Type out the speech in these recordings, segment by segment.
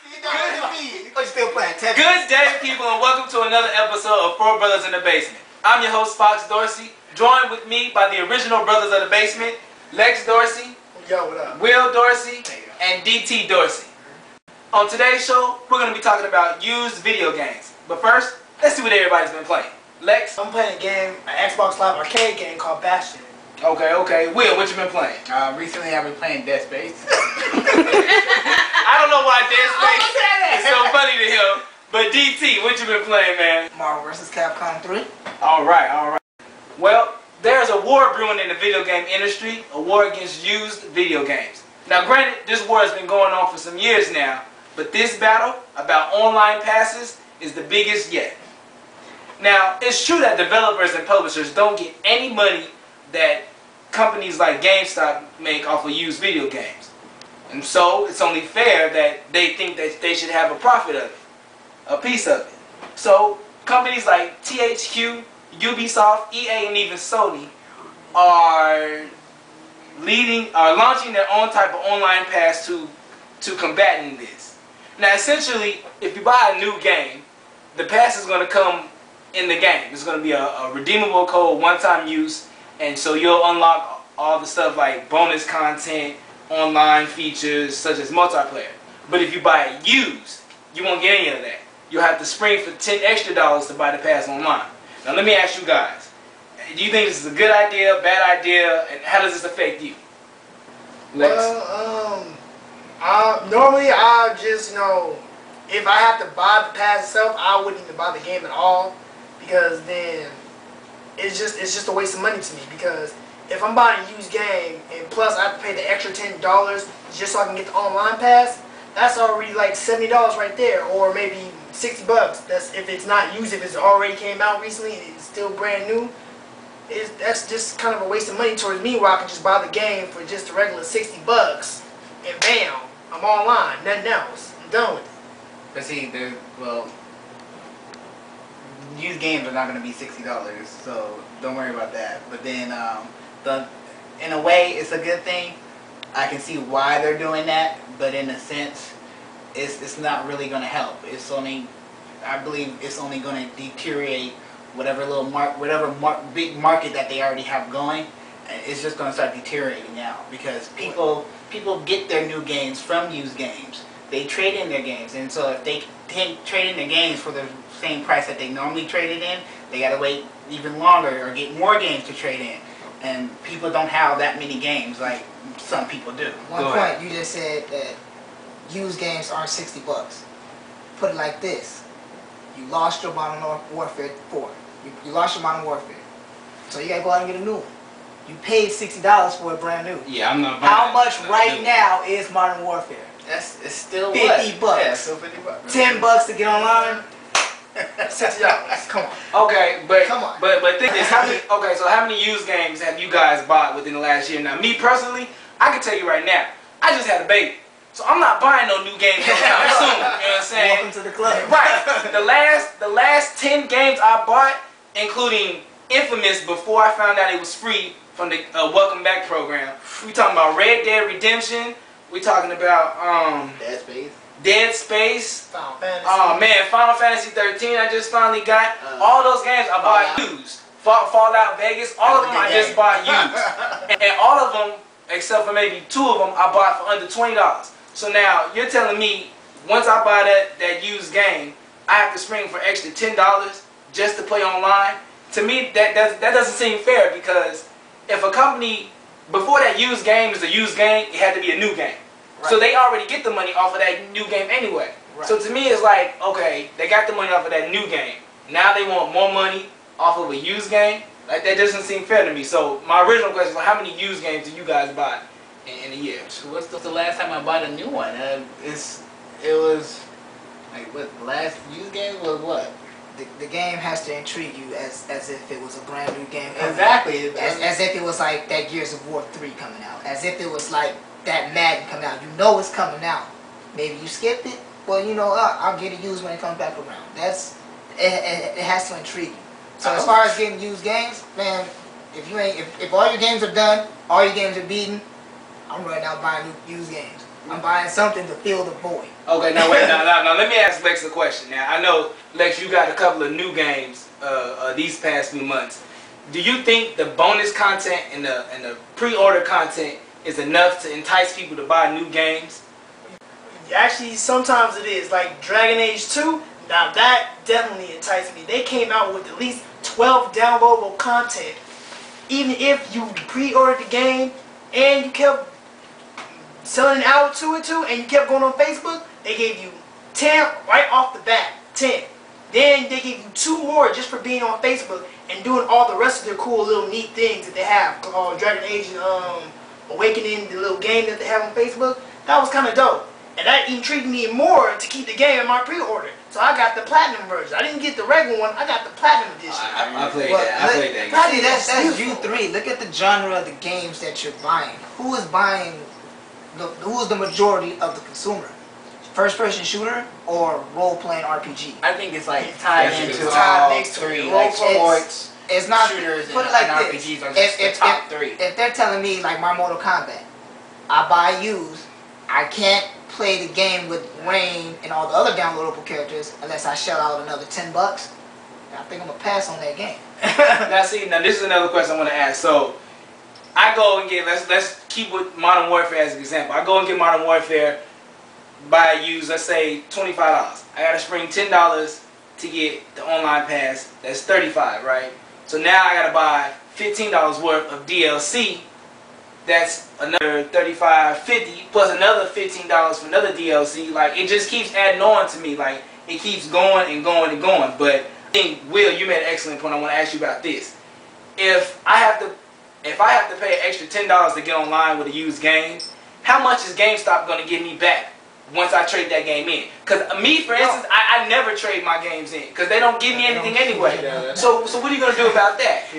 Good day, people, and welcome to another episode of Four Brothers in the Basement. I'm your host, Fox Dorsey, joined with me by the original Brothers of the Basement, Lex Dorsey, Yo, what up? Will Dorsey, and DT Dorsey. On today's show, we're going to be talking about used video games. But first, let's see what everybody's been playing. Lex? I'm playing a game, an Xbox Live arcade game called Bastion. Okay. Will, what you been playing? Recently I've been playing Dead Space. I don't know why Dead Space is so funny to him, but DT, what you been playing, man? Marvel vs. Capcom 3. Alright. Well, there's a war brewing in the video game industry, a war against used video games. Now granted, this war has been going on for some years now, but this battle about online passes is the biggest yet. Now, it's true that developers and publishers don't get any money that companies like GameStop make off of used video games. And so, it's only fair that they think that they should have a profit of it, a piece of it. So, companies like THQ, Ubisoft, EA, and even Sony are launching their own type of online pass to combating this. Now, essentially, if you buy a new game, the pass is going to come in the game. It's going to be a redeemable code, one-time use, and so you'll unlock all the stuff like bonus content, online features such as multiplayer. But if you buy it used, you won't get any of that. You'll have to spring for $10 extra to buy the pass online. Now let me ask you guys, do you think this is a good idea, bad idea, and how does this affect you? Lex? Well, normally I just, if I have to buy the pass itself, I wouldn't even buy the game at all, because then it's just a waste of money to me. Because if I'm buying a used game and plus I have to pay the extra $10 just so I can get the online pass, that's already like $70 right there, or maybe $60. That's if it's not used, if it's already came out recently and it's still brand new. That's just kind of a waste of money towards me, where I can just buy the game for just a regular $60 and bam, I'm online, nothing else. I'm done with it. But see, used games are not going to be $60, so don't worry about that. But then, in a way, it's a good thing. I can see why they're doing that, but in a sense, it's not really going to help. I believe it's only going to deteriorate whatever big market that they already have going. It's just going to start deteriorating now, because people get their new games from used games. They trade in their games, and so if they trade in their games for the same price that they normally trade it in, they got to wait even longer or get more games to trade in. And people don't have that many games like some people do. One point, you just said that used games aren't $60. Put it like this: you lost your Modern Warfare 4. You lost your Modern Warfare, so you gotta go out and get a new one. You paid $60 for it brand new. Yeah, I'm not. How much right now is Modern Warfare? It's still $50. Yeah, still $50. $10 to get online. $60. Come on. Okay, but come on. But think this. So how many used games have you guys bought within the last year? Now, me personally, I can tell you right now, I just had a baby, so I'm not buying no new games anytime soon. You know what I'm saying? Welcome to the club. Right. The last 10 games I bought, including Infamous, before I found out it was free from the Welcome Back program. We talking about Red Dead Redemption. We talking about Dead Space. Final Fantasy. Oh man, Final Fantasy 13 I just finally got. All those games I bought used. Fallout Vegas, all of them I just bought used. And all of them, except for maybe 2 of them, I bought for under $20. So now, you're telling me, once I buy that used game, I have to spring for extra $10 just to play online? To me, that doesn't seem fair, because if a company, before that used game is a used game, it had to be a new game. Right. So they already get the money off of that new game anyway. Right. So to me, it's like, okay, they got the money off of that new game. Now they want more money off of a used game? Like, that doesn't seem fair to me. So my original question was, how many used games do you guys buy in a year? What's the last time I bought a new one? It was, like, what, the last used game was what? The game has to intrigue you as if it was a brand new game. Exactly. As if it was like that Gears of War 3 coming out. As if it was like that Madden coming out. You know it's coming out. Maybe you skipped it. Well, I'll get it used when it comes back around. It has to intrigue you. So as far as getting used games, man, if all your games are done, all your games are beaten, I'm running out buying new used games. I'm buying something to fill the void. Okay, now wait, now let me ask Lex a question. Now I know Lex, you got a couple of new games these past few months. Do you think the bonus content and the pre-order content is enough to entice people to buy new games? Actually, sometimes it is. Like Dragon Age 2, now that definitely enticed me. They came out with at least 12 downloadable content. Even if you pre-ordered the game and you kept selling an hour to it too, and you kept going on Facebook, they gave you 10 right off the bat. 10. Then they gave you 2 more just for being on Facebook and doing all the rest of their cool little neat things that they have. Dragon Age and Awakening, the little game that they have on Facebook. That was kind of dope. And that intrigued me more to keep the game in my pre-order. So I got the platinum version. I didn't get the regular one. I got the platinum edition. I played that. I played that. Probably that's U3. Look at the genre of the games that you're buying. Who is buying? Who is the majority of the consumer? First-person shooter or role-playing RPG? I think it's like tied into tied all next to three. it. Like sports, it's not shooters, put it and like RPGs this. are just the top 3. If they're telling me like my Mortal Kombat, I buy used, I can't play the game with Rain and all the other downloadable characters unless I shell out another $10. I think I'm gonna pass on that game. Now this is another question I want to ask. So I go and get let's keep with Modern Warfare as an example. I go and get Modern Warfare, buy a used, let's say $25. I gotta spring $10 to get the online pass. That's $35, right? So now I gotta buy $15 worth of DLC. That's another $35, $50 plus another $15 for another DLC. Like it just keeps adding on to me. Like it keeps going and going and going. But I think Will, you made an excellent point. I want to ask you about this. If I have to pay an extra $10 to get online with a used game, how much is GameStop going to give me back once I trade that game in? Because me, for instance, I never trade my games in because they don't give me anything anyway. So what are you going to do about that?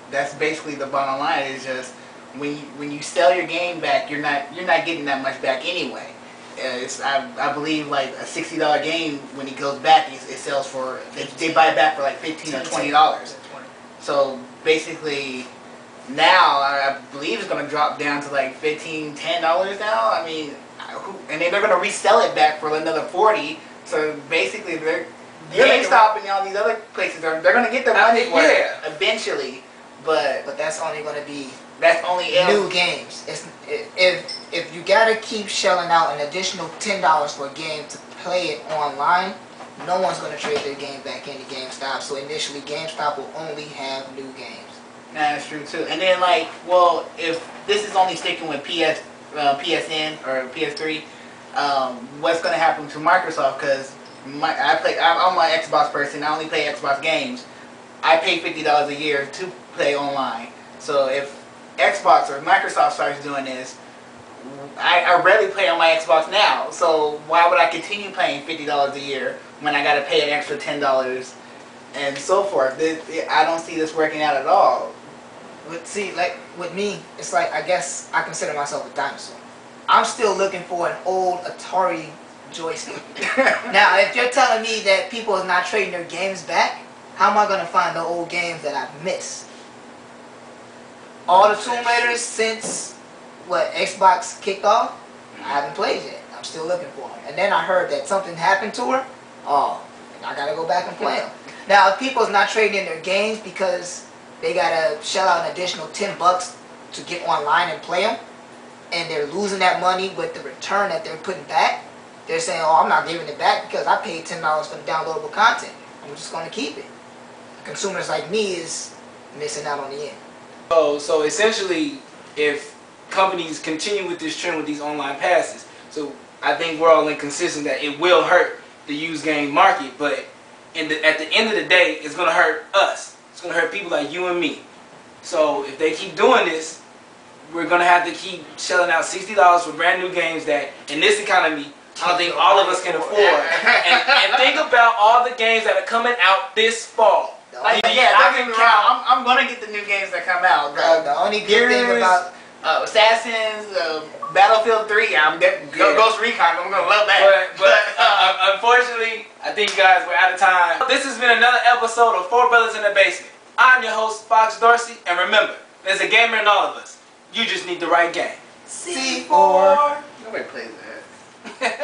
That's basically the bottom line. Is just when you sell your game back, you're not getting that much back anyway. I believe like a $60 game, when it goes back, it sells for they buy it back for like $15 or $20. So basically, now I believe it's gonna drop down to like $15, $10 now. I mean, and then they're gonna resell it back for another $40. So basically, GameStop and all these other places they're gonna get their money for it eventually. But that's only going to be new games. If you got to keep shelling out an additional $10 for a game to play it online, no one's going to trade their game back into GameStop. So initially, GameStop will only have new games. That's true too. And then like, well, if this is only sticking with PSN or PS3, what's going to happen to Microsoft? Because I'm an Xbox person. I only play Xbox games. I pay $50 a year to play online. So if Xbox or Microsoft starts doing this, I rarely play on my Xbox now. So why would I continue paying $50 a year when I got to pay an extra $10 and so forth? I don't see this working out at all. But see, like with me, it's like I guess I consider myself a dinosaur. I'm still looking for an old Atari joystick. Now, if you're telling me that people are not trading their games back, how am I going to find the old games that I've missed? All the Tomb Raiders since, Xbox kicked off, I haven't played yet. I'm still looking for them. And then I heard that something happened to her. Oh, I got to go back and play them. Now, if people's not trading in their games because they got to shell out an additional $10 to get online and play them, and they're losing that money with the return that they're putting back, they're saying, oh, I'm not giving it back because I paid $10 for the downloadable content. I'm just going to keep it. Consumers like me is missing out on the end. So essentially, if companies continue with this trend with these online passes, so I think we're all inconsistent that it will hurt the used game market, but at the end of the day, it's going to hurt us. It's going to hurt people like you and me. So if they keep doing this, we're going to have to keep shelling out $60 for brand new games that, in this economy, I don't think all of us can afford. and think about all the games that are coming out this fall. Like, yeah, don't get me wrong. I'm gonna get the new games that come out. The only good thing about Assassins, Battlefield 3, Ghost Recon. I'm gonna love that. But unfortunately, I think guys we're out of time. This has been another episode of Four Brothers in the Basement. I'm your host Fox Dorsey, and remember, There's a gamer in all of us. You just need the right game. C4. Nobody plays that.